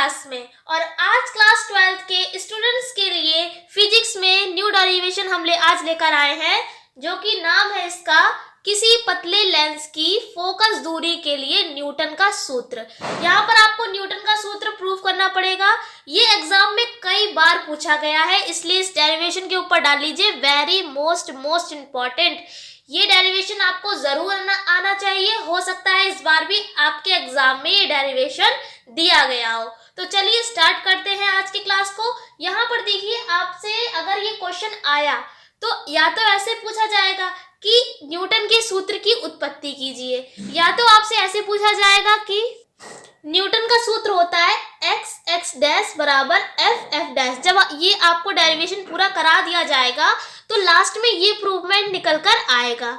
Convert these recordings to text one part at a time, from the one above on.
Class में। और आज क्लास 12th के स्टूडेंट्स के लिए फिजिक्स में न्यू डेरिवेशन हम आज लेकर आए हैं, जो कि नाम है इसका किसी पतले लेंस की फोकस दूरी के लिए न्यूटन का सूत्र। यहाँ पर आपको न्यूटन का सूत्र प्रूव करना पड़ेगा। ये एग्जाम में कई बार पूछा गया है, इसलिए इस डेरिवेशन के ऊपर डाल लीजिए वेरी मोस्ट इम्पॉर्टेंट। ये डेरिवेशन आपको जरूर आना चाहिए, हो सकता है इस बार भी आपके एग्जाम में ये डेरिवेशन दिया गया हो। तो चलिए स्टार्ट करते हैं आज की क्लास को। यहाँ पर देखिए, आपसे अगर ये क्वेश्चन आया तो या तो ऐसे पूछा जाएगा कि न्यूटन के सूत्र की उत्पत्ति कीजिए, या तो आपसे ऐसे पूछा जाएगा कि न्यूटन का सूत्र होता है एक्स एक्स डैश बराबर एफ एफ डैश। जब ये आपको डेरिवेशन पूरा करा दिया जाएगा तो लास्ट में ये प्रूवमेंट निकल कर आएगा।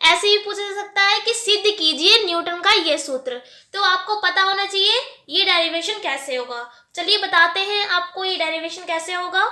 ऐसे भी पूछा जा सकता है कि सिद्ध कीजिए न्यूटन का ये सूत्र। तो आपको पता होना चाहिए ये डेरिवेशन कैसे होगा। चलिए बताते हैं आपको ये डेरिवेशन कैसे होगा।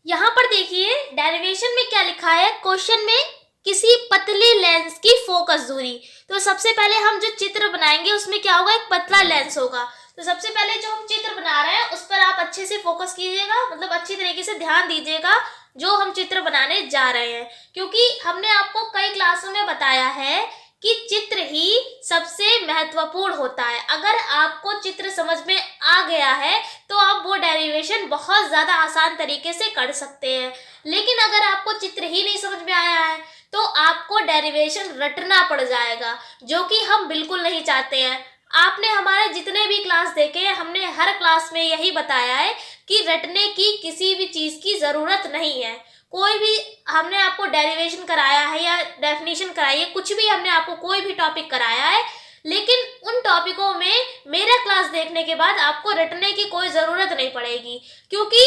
यहाँ पर देखिए डेरिवेशन में क्या लिखा है, क्वेश्चन में किसी पतले लेंस की फोकस दूरी। तो सबसे पहले हम जो चित्र बनाएंगे उसमें क्या होगा, एक पतला लेंस होगा। तो सबसे पहले जो हम चित्र बना रहे हैं उस पर आप अच्छे से फोकस कीजिएगा, मतलब अच्छी तरीके से ध्यान दीजिएगा जो हम चित्र बनाने जा रहे हैं, क्योंकि हमने आपको कई क्लासों में बताया है कि चित्र ही सबसे महत्वपूर्ण होता है। अगर आपको चित्र समझ में आ गया है तो आप वो डेरिवेशन बहुत ज़्यादा आसान तरीके से कर सकते हैं। लेकिन अगर आपको चित्र ही नहीं समझ में आया है तो आपको डेरिवेशन रटना पड़ जाएगा, जो कि हम बिल्कुल नहीं चाहते हैं। आपने हमारे जितने भी क्लास देखे हैं, हमने हर क्लास में यही बताया है कि रटने की किसी भी चीज़ की ज़रूरत नहीं है। कोई भी हमने आपको डेरिवेशन कराया है या डेफिनेशन कराई है, कुछ भी हमने आपको कोई भी टॉपिक कराया है, लेकिन उन टॉपिकों में मेरा क्लास देखने के बाद आपको रटने की कोई ज़रूरत नहीं पड़ेगी, क्योंकि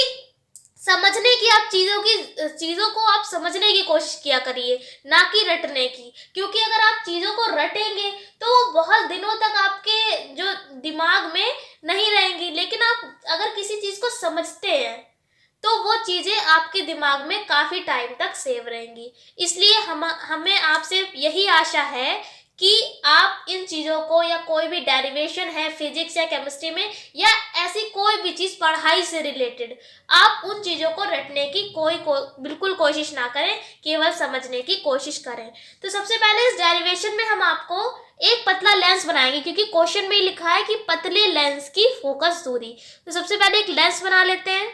समझने की आप चीज़ों को आप समझने की कोशिश किया करिए, ना कि रटने की। क्योंकि अगर आप चीज़ों को रटेंगे तो वो बहुत दिनों तक आपके जो दिमाग में नहीं रहेंगी, लेकिन आप अगर किसी चीज़ को समझते हैं तो वो चीज़ें आपके दिमाग में काफ़ी टाइम तक सेव रहेंगी। इसलिए हमें आपसे यही आशा है कि आप इन चीज़ों को, या कोई भी डेरिवेशन है फिजिक्स या केमिस्ट्री में, या ऐसी कोई भी चीज़ पढ़ाई से रिलेटेड, आप उन चीज़ों को रटने की बिल्कुल कोशिश ना करें, केवल समझने की कोशिश करें। तो सबसे पहले इस डेरिवेशन में हम आपको एक पतला लेंस बनाएंगे, क्योंकि क्वेश्चन में ही लिखा है कि पतले लेंस की फोकस दूरी। तो सबसे पहले एक लेंस बना लेते हैं।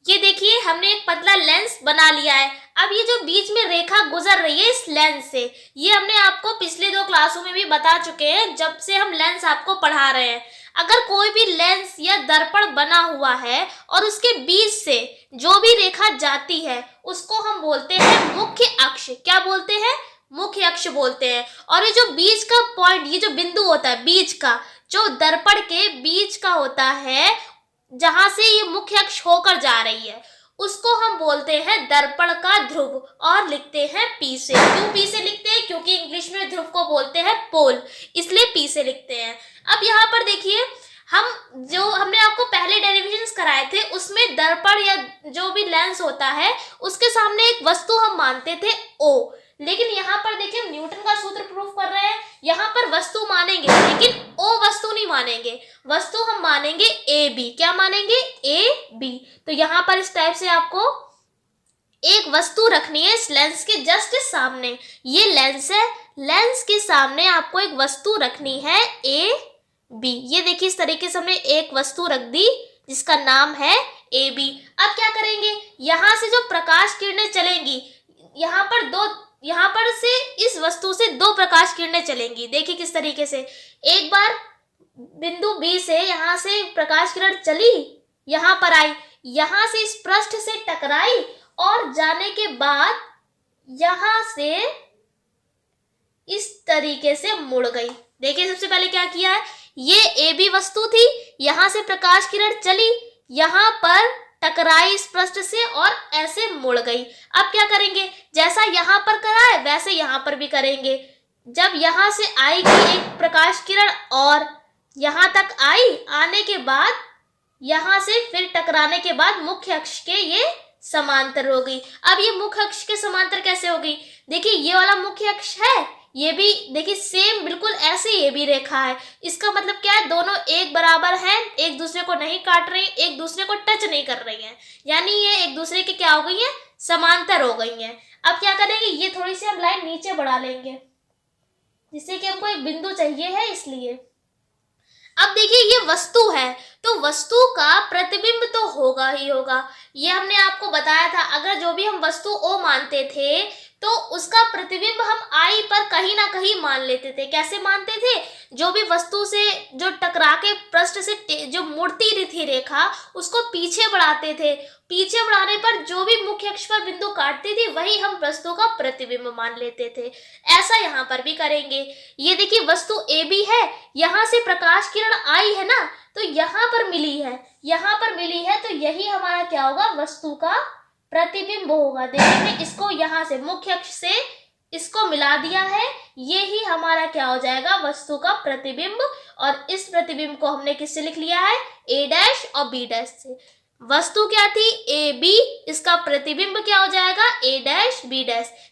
ये देखिए हमने एक पतला लेंस बना लिया है। अब ये जो बीच में रेखा गुजर रही है इस लेंस से, ये हमने आपको पिछले 2 क्लासों में भी बता चुके हैं, जब से हम लेंस आपको पढ़ा रहे हैं। अगर कोई भी लेंस या दर्पण बना हुआ है और उसके बीच से जो भी रेखा जाती है उसको हम बोलते हैं मुख्य अक्ष। क्या बोलते हैं? मुख्य अक्ष बोलते हैं। और ये जो बीच का पॉइंट, ये जो बिंदु होता है बीच का, जो दर्पण के बीच का होता है, जहां से ये मुख्य अक्ष होकर जा रही है, उसको हम बोलते हैं दर्पण का ध्रुव, और लिखते हैं पी से। क्यों पी से लिखते हैं? क्योंकि इंग्लिश में ध्रुव को बोलते हैं पोल, इसलिए पी से लिखते हैं। अब यहाँ पर देखिए, हमने आपको पहले डेरिवेशंस कराए थे, उसमें दर्पण या जो भी लेंस होता है उसके सामने एक वस्तु हम मानते थे O। लेकिन यहाँ पर देखिए हम न्यूटन का सूत्र प्रूफ कर रहे हैं, यहाँ पर वस्तु मानेंगे लेकिन O वस्तु नहीं मानेंगे, वस्तु हम मानेंगे AB। क्या मानेंगे? AB। तो यहाँ पर इस टाइप से आपको एक वस्तु रखनी है इस लेंस के जस्ट सामने। ये लेंस है, लेंस के सामने आपको एक वस्तु रखनी है AB। ये देखिए इस तरीके से हमने एक वस्तु रख दी जिसका नाम है AB। अब क्या करेंगे, यहाँ से जो प्रकाश किरणें चलेंगी, यहाँ पर से इस वस्तु से 2 प्रकाश किरणें चलेंगी। देखिए किस तरीके से, एक बार बिंदु B से यहाँ से प्रकाश किरण चली, यहाँ पर आई, यहाँ से इस पृष्ठ से टकराई और जाने के बाद यहाँ से इस तरीके से मुड़ गई। देखिए सबसे पहले क्या किया है, ये AB वस्तु थी, यहाँ से प्रकाश किरण चली, यहाँ पर टकराई इस पृष्ठ से और ऐसे मुड़ गई। अब क्या करेंगे, जैसा यहाँ पर करा है वैसे यहाँ पर भी करेंगे। जब यहाँ से आएगी एक प्रकाश किरण और यहाँ तक आई, आने के बाद यहाँ से फिर टकराने के बाद मुख्य अक्ष के ये समांतर हो गई। अब ये मुख्य अक्ष के समांतर कैसे होगी, देखिए ये वाला मुख्य अक्ष है, ये भी देखिए सेम बिल्कुल ऐसे ये भी रेखा है। इसका मतलब क्या है, दोनों एक बराबर हैं, एक दूसरे को नहीं काट रही, एक दूसरे को टच नहीं कर रही हैं, यानी ये एक दूसरे के क्या हो गई है, समांतर हो गई हैं। अब क्या करेंगे, ये थोड़ी सी हम लाइन नीचे बढ़ा लेंगे जिससे कि हमको एक बिंदु चाहिए है, इसलिए। अब देखिए ये वस्तु है, तो वस्तु का प्रतिबिंब तो होगा ही होगा। ये हमने आपको बताया था, अगर जो भी हम वस्तु O मानते थे तो उसका प्रतिबिंब हम I पर कहीं ना कहीं मान लेते थे। कैसे मानते थे, जो भी वस्तु से जो टकरा के पृष्ठ से जो मुड़ती थी रेखा, उसको पीछे बढ़ाते थे। पीछे बढ़ाने पर जो भी मुख्य अक्ष पर बिंदु काटती थी वही हम वस्तु का प्रतिबिंब मान लेते थे। ऐसा यहाँ पर भी करेंगे। ये देखिए वस्तु AB है, यहाँ से प्रकाश किरण आई है ना, तो यहाँ पर मिली है, यहाँ पर मिली है, तो यही हमारा क्या होगा, वस्तु का प्रतिबिंब होगा। देखिए इसको यहाँ से मुख्य अक्ष से इसको मिला दिया है, ये ही हमारा क्या हो जाएगा, वस्तु का प्रतिबिंब। और इस प्रतिबिंब को हमने किससे लिख लिया है, A' और B' से। वस्तु क्या थी, AB, इसका प्रतिबिंब क्या हो जाएगा, A' B'।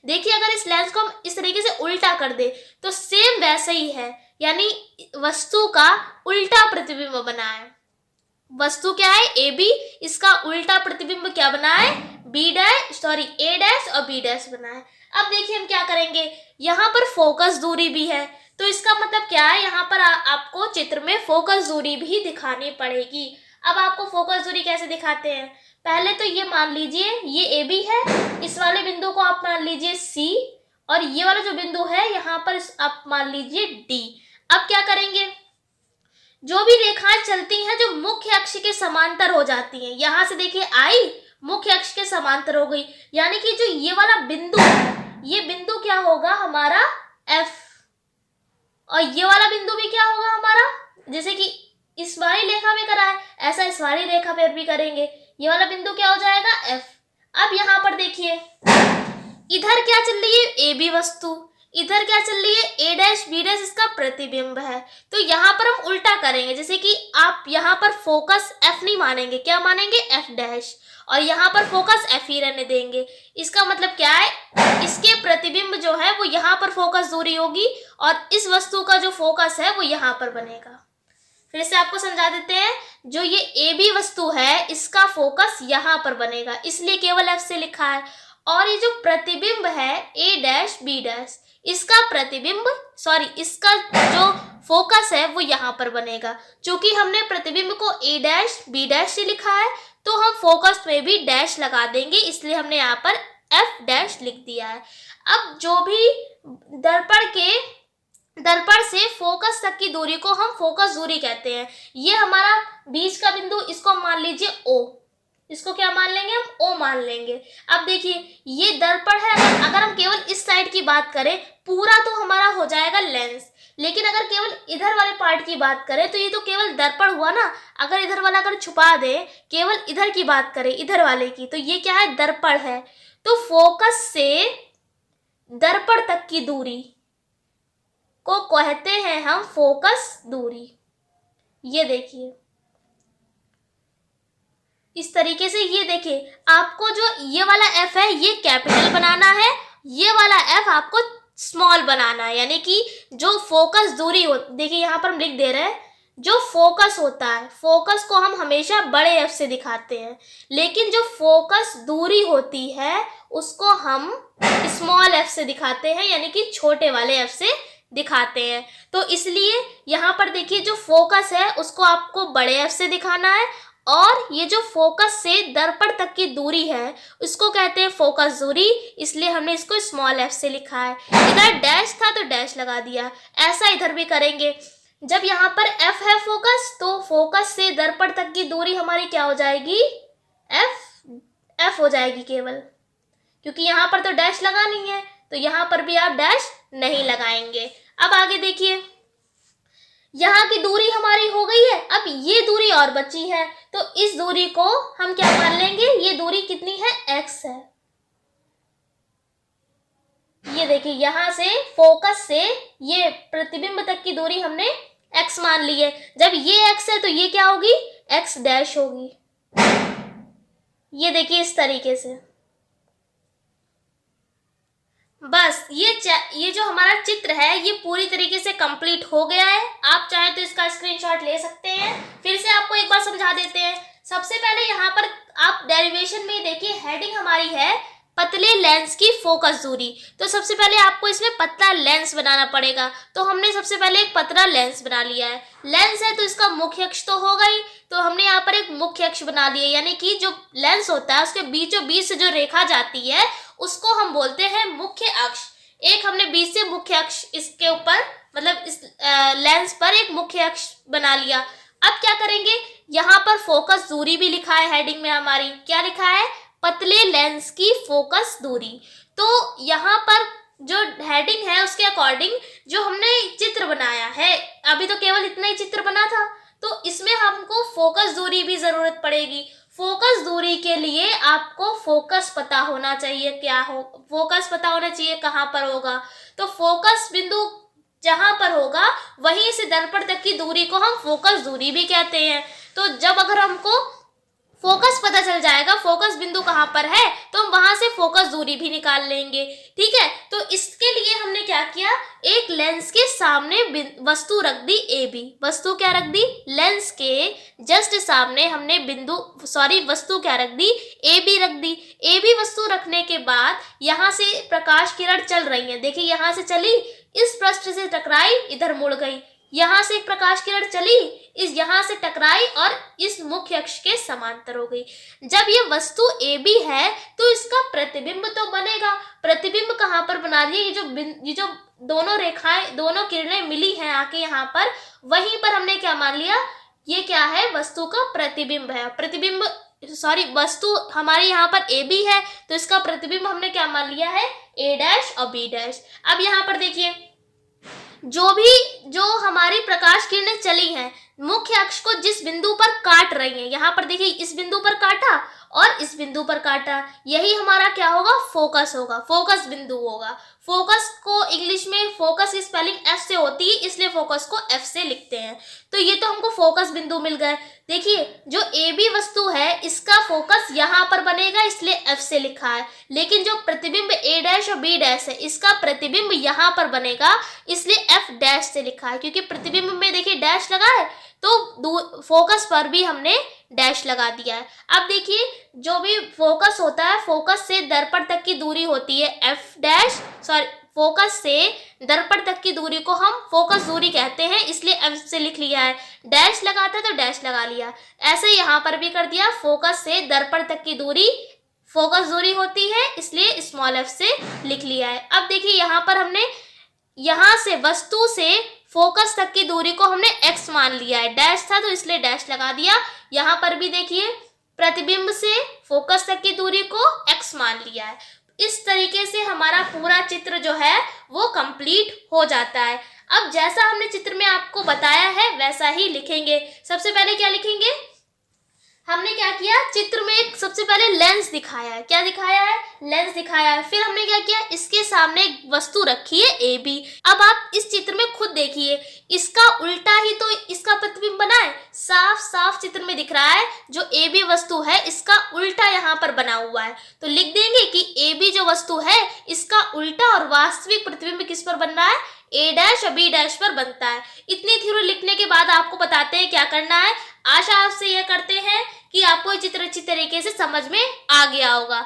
देखिए अगर इस लेंस को हम इस तरीके से उल्टा कर दे तो सेम वैसे ही है, यानी वस्तु का उल्टा प्रतिबिंब बना है। वस्तु क्या है, AB, इसका उल्टा प्रतिबिंब क्या बना है, A' और B' बना है। अब देखिए हम क्या करेंगे, यहाँ पर फोकस दूरी भी है, तो इसका मतलब क्या है, यहाँ पर आपको चित्र में फोकस दूरी भी दिखानी पड़ेगी। अब आपको फोकस दूरी कैसे दिखाते हैं, पहले तो ये मान लीजिए ये AB है, इस वाले बिंदु को आप मान लीजिए C, और ये वाला जो बिंदु है यहाँ पर आप मान लीजिए D। अब क्या करेंगे, जो भी रेखाएं चलती हैं जो मुख्य अक्ष के समांतर हो जाती हैं, यहाँ से देखिए I मुख्य अक्ष के समांतर हो गई, यानी कि जो ये वाला बिंदु है, ये बिंदु क्या होगा हमारा F, और ये वाला बिंदु भी क्या होगा हमारा, जैसे कि इस वाली रेखा में करा है ऐसा इस वाली रेखा पर भी करेंगे, ये वाला बिंदु क्या हो जाएगा F। अब यहाँ पर देखिए इधर क्या चल रही है, AB वस्तु, इधर क्या चल रही है, A' B' इसका प्रतिबिंब है। तो यहाँ पर हम उल्टा करेंगे, जैसे कि आप यहाँ पर फोकस F नहीं मानेंगे, क्या मानेंगे, F', और यहाँ पर फोकस F ही रहने देंगे। इसका मतलब क्या है, इसके प्रतिबिंब जो है वो यहाँ पर फोकस दूरी होगी, और इस वस्तु का जो फोकस है वो यहाँ पर बनेगा। फिर से आपको समझा देते हैं, जो ये AB वस्तु है इसका फोकस यहाँ पर बनेगा, इसलिए केवल F से लिखा है। और ये जो प्रतिबिंब है A' B', इसका प्रतिबिंब इसका जो फोकस है वो यहाँ पर बनेगा। चूंकि हमने प्रतिबिंब को A' B' से लिखा है तो हम फोकस में भी डैश लगा देंगे, इसलिए हमने यहाँ पर F' लिख दिया है। अब जो भी दर्पण से फोकस तक की दूरी को हम फोकस दूरी कहते हैं। ये हमारा बीच का बिंदु, इसको मान लीजिए O, इसको क्या मान लेंगे हम, O मान लेंगे। अब देखिए ये दर्पण है, अगर हम केवल इस साइड की बात करें पूरा तो हमारा हो जाएगा लेंस, लेकिन अगर केवल इधर वाले पार्ट की बात करें तो ये तो केवल दर्पण हुआ ना। अगर इधर वाला अगर छुपा दे, केवल इधर की बात करें इधर वाले की, तो ये क्या है, दर्पण है। तो फोकस से दर्पण तक की दूरी को कहते हैं हम फोकस दूरी। ये देखिए इस तरीके से, ये देखिए आपको जो ये वाला F है ये कैपिटल बनाना है, ये वाला F आपको स्मॉल बनाना है, यानी कि जो फोकस दूरी हो, देखिए यहाँ पर हम लिख दे रहे हैं, जो फोकस होता है फोकस को हम हमेशा बड़े F से दिखाते हैं, लेकिन जो फोकस दूरी होती है उसको हम स्मॉल F से दिखाते हैं, यानी कि छोटे वाले F से दिखाते हैं। तो इसलिए यहाँ पर देखिए जो फोकस है उसको आपको बड़े F से दिखाना है, और ये जो फोकस से दर्पण तक की दूरी है उसको कहते हैं फोकस दूरी, इसलिए हमने इसको स्मॉल F से लिखा है। इधर डैश था तो डैश लगा दिया। ऐसा इधर भी करेंगे, जब यहाँ पर F है फोकस, तो फोकस से दर्पण तक की दूरी हमारी क्या हो जाएगी, F हो जाएगी केवल, क्योंकि यहाँ पर तो डैश लगा नहीं है, तो यहाँ पर भी आप डैश नहीं लगाएंगे। अब आगे देखिए, यहाँ की दूरी हमारी हो गई है, अब ये दूरी और बची है, तो इस दूरी को हम क्या मान लेंगे, ये दूरी कितनी है, x है। ये देखिए यहाँ से फोकस से ये प्रतिबिंब तक की दूरी हमने x मान ली है। जब ये x है तो ये क्या होगी, x' होगी। ये देखिए इस तरीके से बस ये जो हमारा चित्र है ये पूरी तरीके से कंप्लीट हो गया है। आप चाहें तो इसका स्क्रीनशॉट ले सकते हैं। फिर से आपको एक बार समझा देते हैं। सबसे पहले यहाँ पर आप डेरिवेशन में देखिए, हेडिंग हमारी है पतले लेंस की फोकस दूरी। तो सबसे पहले आपको इसमें पतला लेंस बनाना पड़ेगा। तो हमने सबसे पहले एक पतला लेंस बना लिया है। लेंस है तो इसका मुख्य अक्ष तो होगा ही, तो हमने यहाँ पर एक मुख्य अक्ष बना लिया, यानी कि जो लेंस होता है उसके बीचों बीच से जो रेखा जाती है उसको हम बोलते हैं मुख्य अक्ष। एक हमने बीच से मुख्य अक्ष इसके ऊपर, मतलब इस लेंस पर एक मुख्य अक्ष बना लिया। अब क्या करेंगे, यहाँ पर फोकस दूरी भी लिखा है हेडिंग में हमारी। क्या लिखा है? पतले लेंस की फोकस दूरी। तो यहाँ पर जो हेडिंग है उसके अकॉर्डिंग जो हमने चित्र बनाया है, अभी तो केवल इतना ही चित्र बना था, तो इसमें हमको फोकस दूरी भी जरूरत पड़ेगी। फोकस दूरी के लिए आपको फोकस पता होना चाहिए। क्या हो? फोकस पता होना चाहिए कहाँ पर होगा। तो फोकस बिंदु जहां पर होगा वहीं से दर्पण तक की दूरी को हम फोकस दूरी भी कहते हैं। तो जब अगर हमको फोकस पता चल जाएगा, फोकस बिंदु कहाँ पर है, तो हम वहां से फोकस दूरी भी निकाल लेंगे। ठीक है, तो इसके लिए हमने क्या किया, एक लेंस के सामने वस्तु रख दी ए बी। वस्तु क्या रख दी? लेंस के जस्ट सामने हमने वस्तु क्या रख दी? ए बी रख दी। ए बी वस्तु रखने के बाद यहाँ से प्रकाश किरण चल रही है। देखिए यहाँ से चली, इस पृष्ठ से टकराई, इधर मुड़ गई। यहाँ से एक प्रकाश किरण चली, यहाँ से टकराई और इस मुख्य अक्ष के समांतर हो गई। जब ये वस्तु ए बी है तो इसका प्रतिबिंब तो बनेगा। प्रतिबिंब कहाँ पर बना दिया? ये जो दोनों रेखाएं, दोनों किरणें मिली हैं आके यहाँ पर, वहीं पर हमने क्या मान लिया? ये क्या है? वस्तु का प्रतिबिंब है। वस्तु हमारे यहाँ पर ए बी है तो इसका प्रतिबिंब हमने क्या मान लिया है? ए डैश और बी डैश। अब यहाँ पर देखिए, जो हमारी प्रकाश किरणें चली हैं मुख्य अक्ष को जिस बिंदु पर काट रही हैं, यहाँ पर देखिए इस बिंदु पर काटा और इस बिंदु पर काटा, यही हमारा क्या होगा? फोकस होगा, फोकस बिंदु होगा। फोकस को इंग्लिश में फोकस की स्पेलिंग एफ से होती है, इसलिए फोकस को एफ से लिखते हैं। तो ये तो हमको फोकस बिंदु मिल गए। देखिए जो ए बी वस्तु है इसका फोकस यहाँ पर बनेगा, इसलिए एफ से लिखा है। लेकिन जो प्रतिबिंब ए डैश और बी डैश है इसका प्रतिबिंब यहाँ पर बनेगा, इसलिए एफ डैश से लिखा है। क्योंकि प्रतिबिंब में देखिए डैश लगा है तो फोकस पर भी हमने डैश लगा दिया है। अब देखिए जो भी फोकस होता है, फोकस से दर्पण तक की दूरी होती है एफ डैश, फोकस से दर्पण तक की दूरी को हम फोकस दूरी कहते हैं, इसलिए एफ से लिख लिया है। डैश लगाता है तो डैश लगा लिया। ऐसे यहाँ पर भी कर दिया, फोकस से दर्पण तक की दूरी फोकस दूरी होती है, इसलिए स्मॉल एफ से लिख लिया है। अब देखिए यहाँ पर हमने यहाँ से वस्तु से फोकस तक की दूरी को हमने x मान लिया है। डैश था तो इसलिए डैश लगा दिया। यहाँ पर भी देखिए प्रतिबिंब से फोकस तक की दूरी को x मान लिया है। इस तरीके से हमारा पूरा चित्र जो है वो कंप्लीट हो जाता है। अब जैसा हमने चित्र में आपको बताया है वैसा ही लिखेंगे। सबसे पहले क्या लिखेंगे? हमने क्या किया, चित्र में एक सबसे पहले लेंस दिखाया है। क्या दिखाया है? लेंस दिखाया है। फिर हमने क्या किया, इसके सामने एक वस्तु रखी है ए बी। अब आप इस चित्र में खुद देखिए, इसका उल्टा ही तो इसका प्रतिबिंब बना है। साफ साफ चित्र में दिख रहा है जो ए बी वस्तु है इसका उल्टा यहाँ पर बना हुआ है। तो लिख देंगे कि ए बी जो वस्तु है इसका उल्टा और वास्तविक प्रतिबिंब किस पर बन रहा है? ए डैश और बी डैश पर बनता है। इतनी थ्योरी लिखने के बाद आपको बताते हैं क्या करना है। आशा आपसे यह करते हैं कि आपको ये चित्र अच्छी तरीके से समझ में आ गया होगा।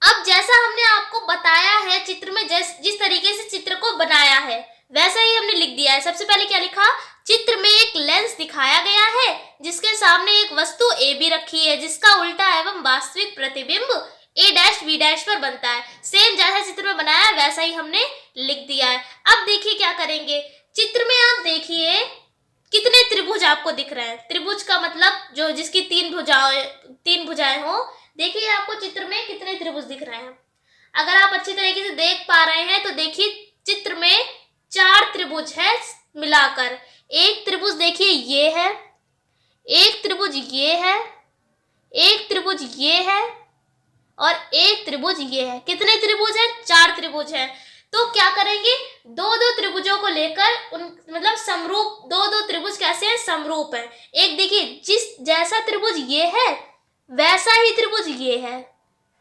अब जैसा हमने आपको बताया है चित्र में, जिस तरीके से चित्र को बनाया है वैसा ही हमने लिख दिया है। सबसे पहले क्या लिखा, चित्र में एक लेंस दिखाया गया है जिसके सामने एक वस्तु ए बी रखी है जिसका उल्टा एवं वास्तविक प्रतिबिंब ए डैश बी डैश पर बनता है। सेम जैसा चित्र में बनाया है वैसा ही हमने लिख दिया है। अब देखिए क्या करेंगे, चित्र में आप देखिए कितने त्रिभुज आपको दिख रहे हैं। त्रिभुज का मतलब जो जिसकी तीन भुजाएं हो। देखिए आपको चित्र में कितने त्रिभुज दिख रहे हैं। अगर आप अच्छी तरीके से देख पा रहे हैं तो देखिए चित्र में 4 त्रिभुज है मिलाकर। एक त्रिभुज देखिए ये है, एक त्रिभुज ये है, एक त्रिभुज ये है और एक त्रिभुज ये है। कितने त्रिभुज हैं? 4 त्रिभुज हैं। तो क्या करेंगे, 2-2 त्रिभुजों को लेकर मतलब समरूप 2-2 त्रिभुज कैसे हैं? समरूप है। एक देखिए जैसा त्रिभुज ये है वैसा ही त्रिभुज ये है।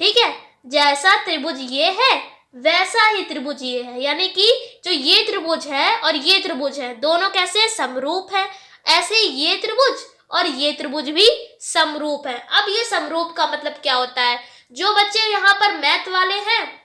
ठीक है, जैसा त्रिभुज ये है वैसा ही त्रिभुज ये है, यानी कि जो ये त्रिभुज है और ये त्रिभुज है दोनों कैसे समरूप है, ऐसे ये त्रिभुज और ये त्रिभुज भी समरूप है। अब ये समरूप का मतलब क्या होता है, जो बच्चे यहाँ पर मैथ वाले हैं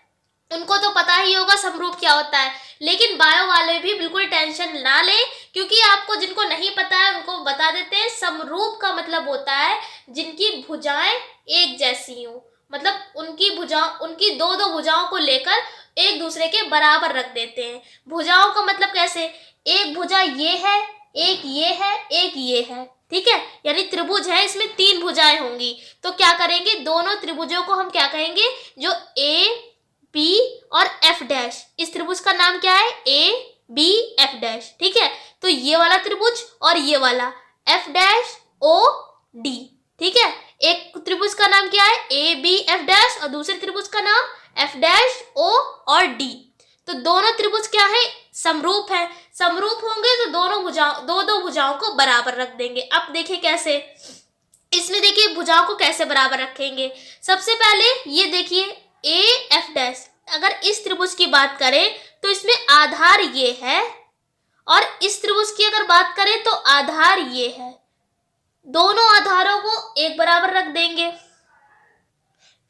उनको तो पता ही होगा समरूप क्या होता है, लेकिन बायो वाले भी बिल्कुल टेंशन ना लें, क्योंकि आपको जिनको नहीं पता है उनको बता देते हैं। समरूप का मतलब होता है जिनकी भुजाएं एक जैसी हों, मतलब उनकी दो दो भुजाओं को लेकर एक दूसरे के बराबर रख देते हैं। भुजाओं का मतलब कैसे, एक भुजा ये है, एक ये है, एक ये है, ठीक है, यानी त्रिभुज है इसमें 3 भुजाएं होंगी। तो क्या करेंगे, दोनों त्रिभुजों को हम क्या कहेंगे, जो ए बी और एफ डैश, इस त्रिभुज का नाम क्या है, ए बी एफ डैश, ठीक है। तो ये वाला त्रिभुज और ये वाला एफ डैश ओ डी, ठीक है। एक त्रिभुज का नाम क्या है, ए बी एफ डैश, और दूसरे त्रिभुज का नाम एफ डैश ओ और डी। तो दोनों त्रिभुज क्या है, समरूप है। समरूप होंगे तो दो दो भुजाओं को बराबर रख देंगे। अब देखिए कैसे, इसमें देखिए भुजाओं को कैसे बराबर रखेंगे। सबसे पहले ये देखिए ए एफ डैश, अगर इस त्रिभुज की बात करें तो इसमें आधार ये है, और इस त्रिभुज की अगर बात करें तो आधार ये है। दोनों आधारों को एक बराबर रख देंगे।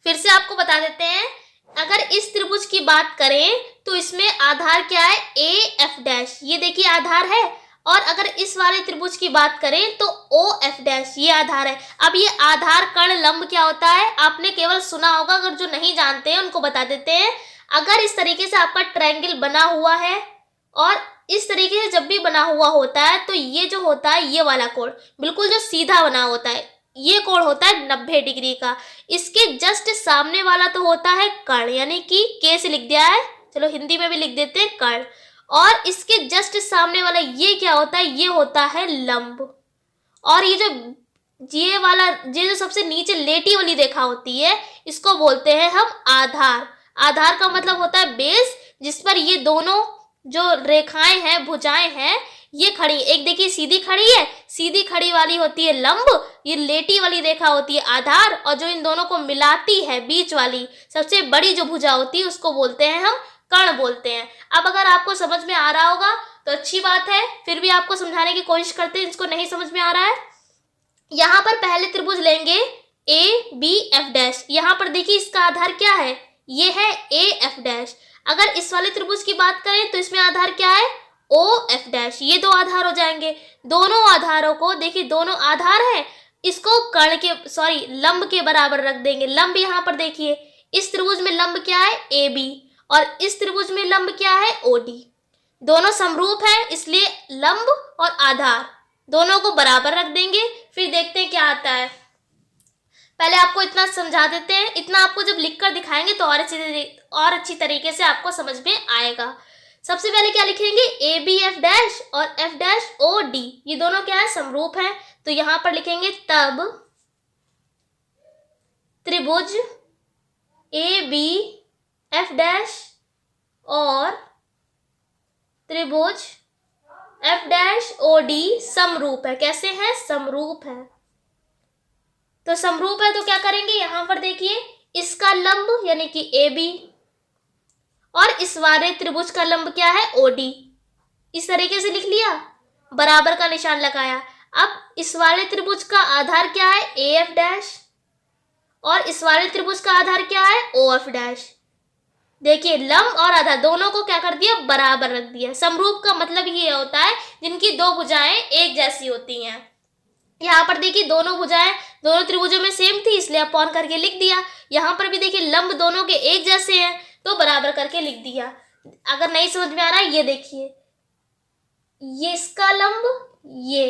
फिर से आपको बता देते हैं, अगर इस त्रिभुज की बात करें तो इसमें आधार क्या है, ए एफ डैश, ये देखिए आधार है। और अगर इस वाले त्रिभुज की बात करें तो ओ एफ डैश, ये आधार है। अब ये आधार कर्ण लंब क्या होता है, आपने केवल सुना होगा, अगर जो नहीं जानते हैं उनको बता देते हैं। अगर इस तरीके से आपका ट्रायंगल बना हुआ है और इस तरीके से जब भी बना हुआ होता है तो ये जो होता है, ये वाला कोण बिल्कुल जो सीधा बना होता है, ये कोण होता है 90 डिग्री का। इसके जस्ट सामने वाला तो होता है कर्ण, यानी कि के से लिख दिया है, चलो हिंदी में भी लिख देते हैं कर्ण। और इसके जस्ट सामने वाला ये क्या होता है, ये होता है लंब। और ये जो सबसे नीचे लेटी वाली रेखा होती है, इसको बोलते हैं हम आधार। आधार का मतलब होता है बेस, जिस पर ये दोनों जो रेखाएं हैं, भुजाएं हैं, ये खड़ी। एक देखिए सीधी खड़ी है, सीधी खड़ी वाली होती है लंब, ये लेटी वाली रेखा होती है आधार, और जो इन दोनों को मिलाती है बीच वाली सबसे बड़ी जो भुजा होती है उसको बोलते हैं हम कर्ण बोलते हैं। अब अगर आपको समझ में आ रहा होगा तो अच्छी बात है, फिर भी आपको समझाने की कोशिश करते हैं जिसको नहीं समझ में आ रहा है। यहाँ पर पहले त्रिभुज लेंगे ए बी एफ डैश, यहाँ पर देखिए इसका आधार क्या है, ये है ए एफ डैश। अगर इस वाले त्रिभुज की बात करें तो इसमें आधार क्या है, ओ एफ डैश, ये दो आधार हो जाएंगे। दोनों आधारों को देखिए, दोनों आधार है, इसको लंब के बराबर रख देंगे। लंब यहाँ पर देखिए, इस त्रिभुज में लंब क्या है, ए बी, और इस त्रिभुज में लंब क्या है, ओ डी। दोनों समरूप है, इसलिए लंब और आधार दोनों को बराबर रख देंगे। फिर देखते हैं क्या आता है। पहले आपको इतना समझा देते हैं, इतना आपको जब लिखकर दिखाएंगे तो और अच्छी तरीके से आपको समझ में आएगा। सबसे पहले क्या लिखेंगे, ए बी एफ डैश और एफ डैश ओ डी, ये दोनों क्या है, समरूप है। तो यहां पर लिखेंगे तब त्रिभुज ए बी एफ डैश और त्रिभुज एफ डैश ओ डी समरूप है। कैसे है, समरूप है। तो समरूप है तो क्या करेंगे, यहां पर देखिए इसका लंब यानी कि ए बी, और इस वाले त्रिभुज का लंब क्या है, ओ डी। इस तरीके से लिख लिया, बराबर का निशान लगाया। अब इस वाले त्रिभुज का आधार क्या है, ए एफ डैश, और इस वाले त्रिभुज का आधार क्या है, ओ एफ डैश। देखिए लंब और आधार दोनों को क्या कर दिया, बराबर रख दिया। समरूप का मतलब ये होता है जिनकी दो भुजाएं एक जैसी होती हैं। यहाँ पर देखिए दोनों भुजाएं दोनों त्रिभुजों में सेम थी, इसलिए अपॉन करके लिख दिया। यहाँ पर भी देखिए लंब दोनों के एक जैसे हैं तो बराबर करके लिख दिया। अगर नहीं समझ में आ रहा है, ये देखिए, ये इसका लंब, ये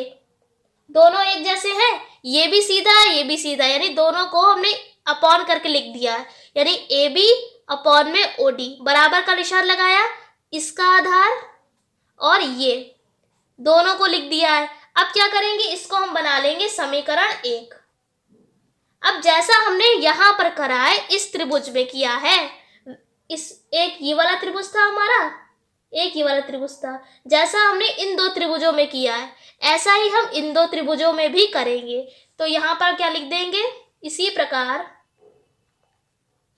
दोनों एक जैसे हैं, ये भी सीधा है, ये भी सीधा, यानी दोनों को हमने अपॉन करके लिख दिया है, यानी ए बी अपॉन में ओ डी, बराबर का निशान लगाया, इसका आधार और ये दोनों को लिख दिया है। अब क्या करेंगे, इसको हम बना लेंगे समीकरण 1। अब जैसा हमने यहां पर करा है, इस त्रिभुज में किया है, इस एक ये वाला त्रिभुज था हमारा, एक ये वाला त्रिभुज था, जैसा हमने इन दो त्रिभुजों में किया है ऐसा ही हम इन दो त्रिभुजों में भी करेंगे। तो यहां पर क्या लिख देंगे, इसी प्रकार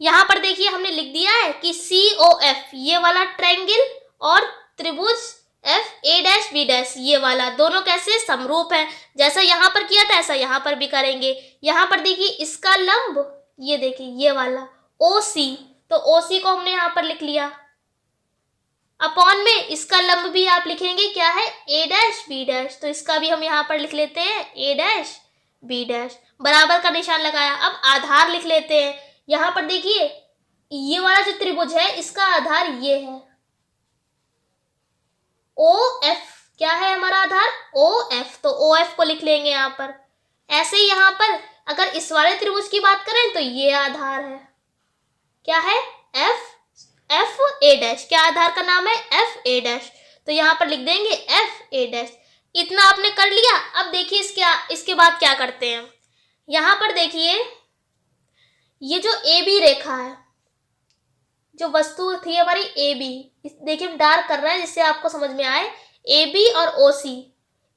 यहाँ पर देखिए हमने लिख दिया है कि COF ये वाला ट्रायंगल और त्रिभुज FA', B' ये वाला दोनों कैसे समरूप है। जैसा यहाँ पर किया था ऐसा यहाँ पर भी करेंगे। यहाँ पर देखिए इसका लंब, ये देखिए ये वाला OC, तो OC को हमने यहाँ पर लिख लिया। अपॉन में इसका लंब भी आप लिखेंगे क्या है A', B', तो इसका भी हम यहाँ पर लिख लेते हैं A', B', बराबर का निशान लगाया। अब आधार लिख लेते हैं। यहाँ पर देखिए ये वाला जो त्रिभुज है इसका आधार ये है OF, क्या है हमारा आधार OF, तो OF को लिख लेंगे यहाँ पर। ऐसे ही यहाँ पर अगर इस वाले त्रिभुज की बात करें तो ये आधार है, क्या है FA', क्या आधार का नाम है FA', तो यहाँ पर लिख देंगे FA'। इतना आपने कर लिया। अब देखिए इसके बाद क्या करते हैं। यहाँ पर देखिए ये जो AB रेखा है, जो वस्तु थी हमारी AB, देखिए हम डार्क कर रहे हैं जिससे आपको समझ में आए। AB और OC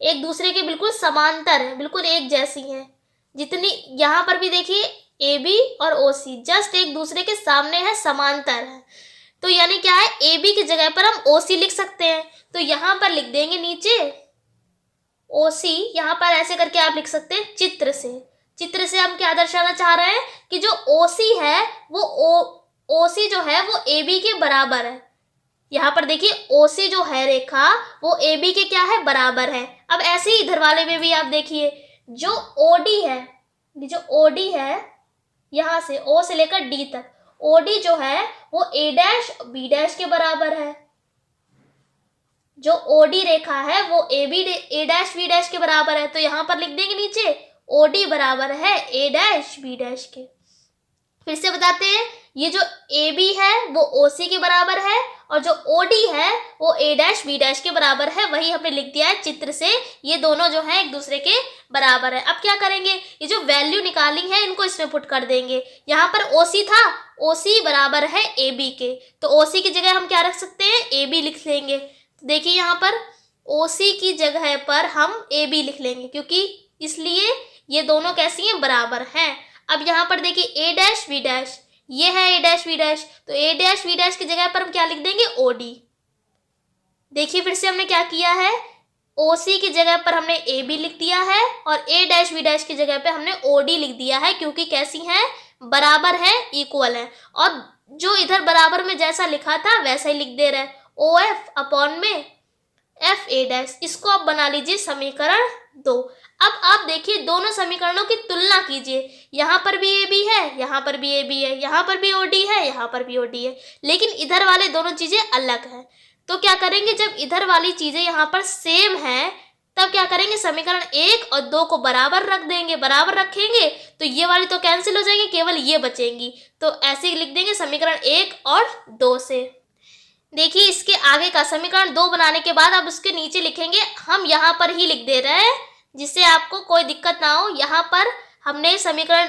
एक दूसरे के बिल्कुल समांतर है, बिल्कुल एक जैसी हैं। जितनी यहाँ पर भी देखिए AB और OC जस्ट एक दूसरे के सामने है, समांतर है। तो यानी क्या है AB की जगह पर हम OC लिख सकते हैं। तो यहाँ पर लिख देंगे नीचे OC, यहाँ पर ऐसे करके आप लिख सकते हैं चित्र से हम क्या दर्शाना चाह रहे हैं कि जो OC है वो OC जो है वो AB के बराबर है। यहाँ पर देखिए OC जो है रेखा वो AB के क्या है बराबर है। अब ऐसे ही इधर वाले में भी आप देखिए जो OD है, जो OD है यहाँ से O से लेकर D तक, OD जो है वो A' B' के बराबर है। जो OD रेखा है वो A' B' के बराबर है। तो यहाँ पर लिख देंगे नीचे OD बराबर है A' B' के। फिर से बताते हैं, ये जो AB है वो OC के बराबर है और जो OD है वो A' B' के बराबर है। वही हमने लिख दिया है चित्र से, ये दोनों जो है एक दूसरे के बराबर है। अब क्या करेंगे, ये जो वैल्यू निकाली है इनको इसमें पुट कर देंगे। यहाँ पर OC था, OC बराबर है AB के, तो OC की जगह हम क्या रख सकते हैं AB लिख लेंगे। देखिए यहाँ पर OC की जगह पर हम AB लिख लेंगे, क्योंकि इसलिए ये दोनों कैसी हैं बराबर हैं। अब यहाँ पर देखिए A' B', ये है A' B', तो A' B' की जगह पर हम क्या लिख देंगे OD। देखिए फिर से हमने क्या किया है, OC की जगह पर हमने AB लिख दिया है और A' B' की जगह पे हमने OD लिख दिया है, क्योंकि कैसी हैं बराबर है, इक्वल है। और जो इधर बराबर में जैसा लिखा था वैसा ही लिख दे रहे हैं, OF अपॉन में FA'। इसको आप बना लीजिए समीकरण 2। अब आप देखिए दोनों समीकरणों की तुलना कीजिए। यहाँ पर भी AB है, यहाँ पर भी AB है, यहाँ पर भी OD है, यहाँ पर भी OD है, लेकिन इधर वाले दोनों चीजें अलग हैं। तो क्या करेंगे, जब इधर वाली चीजें यहाँ पर सेम है तब क्या करेंगे, समीकरण 1 और 2 को बराबर रख देंगे। बराबर रखेंगे तो ये वाली तो कैंसिल हो जाएंगी, केवल ये बचेंगी। तो ऐसे ही लिख देंगे समीकरण 1 और 2 से। देखिए इसके आगे का समीकरण 2 बनाने के बाद अब उसके नीचे लिखेंगे, हम यहाँ पर ही लिख दे रहे हैं जिससे आपको कोई दिक्कत ना हो। यहाँ पर हमने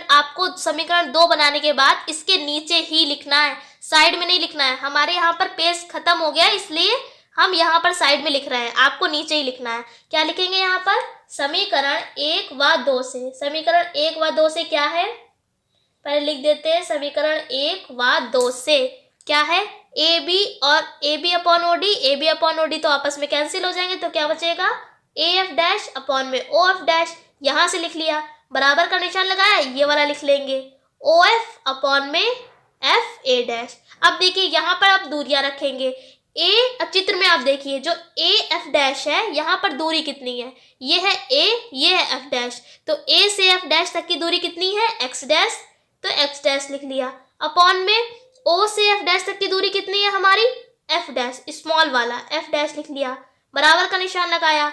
आपको समीकरण 2 बनाने के बाद इसके नीचे ही लिखना है, साइड में नहीं लिखना है। हमारे यहाँ पर पेज खत्म हो गया इसलिए हम यहाँ पर साइड में लिख रहे हैं, आपको नीचे ही लिखना है। क्या लिखेंगे यहाँ पर, समीकरण 1 व 2 से। समीकरण 1 व 2 से क्या है, पहले लिख देते हैं समीकरण 1 व 2 से क्या है, AB और AB अपॉन OD तो आपस में कैंसिल हो जाएंगे। तो क्या बचेगा, AF' अपॉन में OF', यहाँ से लिख लिया, बराबर का निशान लगाया, ये वाला लिख लेंगे OF अपॉन में FA'। अब देखिए यहाँ पर आप दूरियां रखेंगे। अब चित्र में आप देखिए जो AF' है यहाँ पर दूरी कितनी है, ये है A, ये है F', तो A से F' तक की दूरी कितनी है X', तो X' लिख लिया, अपॉन में O से F' तक की दूरी कितनी है हमारी F', स्मॉल वाला F' लिख लिया, बराबर का निशान लगाया।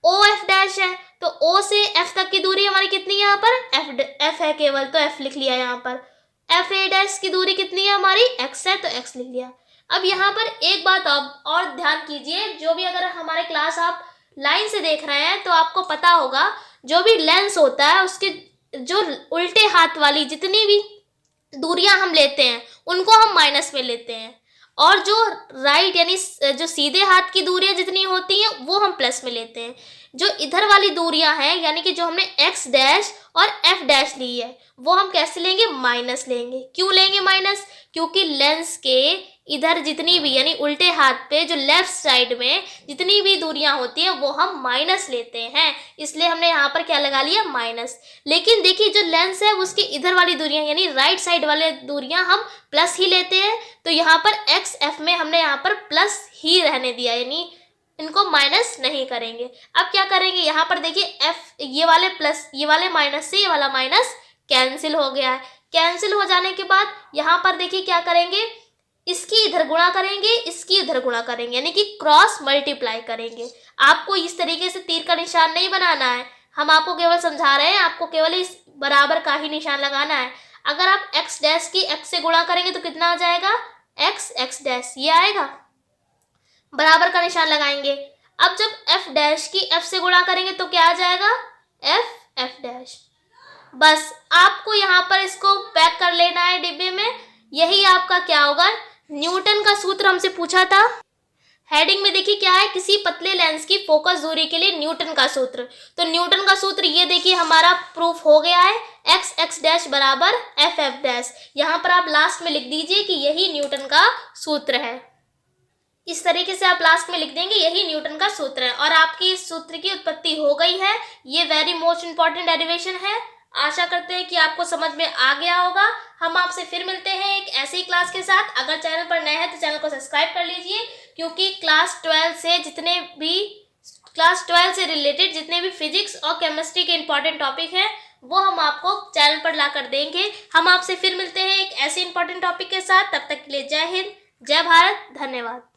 OF' है तो O से F तक की दूरी हमारी कितनी है यहाँ पर F है केवल, तो F लिख लिया। यहाँ पर FA' की दूरी कितनी है हमारी X है, तो X लिख लिया। अब यहाँ पर एक बात आप और ध्यान कीजिए, जो भी अगर हमारे क्लास आप लाइन से देख रहे हैं तो आपको पता होगा जो भी लेंस होता है उसके जो उल्टे हाथ वाली जितनी भी दूरियां हम लेते हैं उनको हम माइनस में लेते हैं, और जो राइट यानी जो सीधे हाथ की दूरियां जितनी होती हैं वो हम प्लस में लेते हैं। जो इधर वाली दूरियां हैं यानी कि जो हमने एक्स डैश और एफ डैश ली है वो हम कैसे लेंगे, माइनस लेंगे। क्यों लेंगे माइनस, क्योंकि लेंस के इधर जितनी भी यानी उल्टे हाथ पे जो लेफ्ट साइड में जितनी भी दूरियां होती हैं वो हम माइनस लेते हैं, इसलिए हमने यहाँ पर क्या लगा लिया, माइनस। लेकिन देखिए जो लेंस है उसकी इधर वाली दूरियां यानी राइट साइड वाले दूरियां हम प्लस ही लेते हैं, तो यहाँ पर एक्स एफ में हमने यहाँ पर प्लस ही रहने दिया यानी इनको माइनस नहीं करेंगे। अब क्या करेंगे, यहाँ पर देखिए एफ ये वाले प्लस ये वाले माइनस से ये वाला माइनस कैंसिल हो गया है। कैंसिल हो जाने के बाद यहाँ पर देखिए क्या करेंगे, इसकी इधर गुणा करेंगे इसकी इधर गुणा करेंगे यानी कि क्रॉस मल्टीप्लाई करेंगे। आपको इस तरीके से तीर का निशान नहीं बनाना है, हम आपको केवल समझा रहे हैं, आपको केवल इस बराबर का ही निशान लगाना है। अगर आप एक्स डैश की एक्स से गुणा करेंगे तो कितना आ जाएगा, एक्स एक्स डैश, ये आएगा, बराबर का निशान लगाएंगे। अब जब एफ डैश की एफ से गुणा करेंगे तो क्या आ जाएगा, एफ एफ डैश। बस आपको यहाँ पर इसको पैक कर लेना है डिब्बे में, यही आपका क्या होगा, न्यूटन का सूत्र हमसे पूछा था। हेडिंग में देखिए क्या है, किसी पतले लेंस की फोकस दूरी के लिए न्यूटन का सूत्र। तो न्यूटन का सूत्र ये देखिए हमारा प्रूफ हो गया है, एक्स एक्स डैश बराबर एफ एफ डैश। यहाँ पर आप लास्ट में लिख दीजिए कि यही न्यूटन का सूत्र है। इस तरीके से आप लास्ट में लिख देंगे यही न्यूटन का सूत्र है और आपकी इस सूत्र की उत्पत्ति हो गई है। ये वेरी मोस्ट इंपॉर्टेंट डेरिवेशन है। आशा करते हैं कि आपको समझ में आ गया होगा। हम आपसे फिर मिलते हैं एक ऐसी ही क्लास के साथ। अगर चैनल पर नए हैं तो चैनल को सब्सक्राइब कर लीजिए, क्योंकि क्लास 12 से रिलेटेड जितने भी फिजिक्स और केमिस्ट्री के इंपॉर्टेंट टॉपिक हैं वो हम आपको चैनल पर ला कर देंगे। हम आपसे फिर मिलते हैं एक ऐसे इंपॉर्टेंट टॉपिक के साथ। तब तक के लिए जय हिंद, जय भारत, धन्यवाद।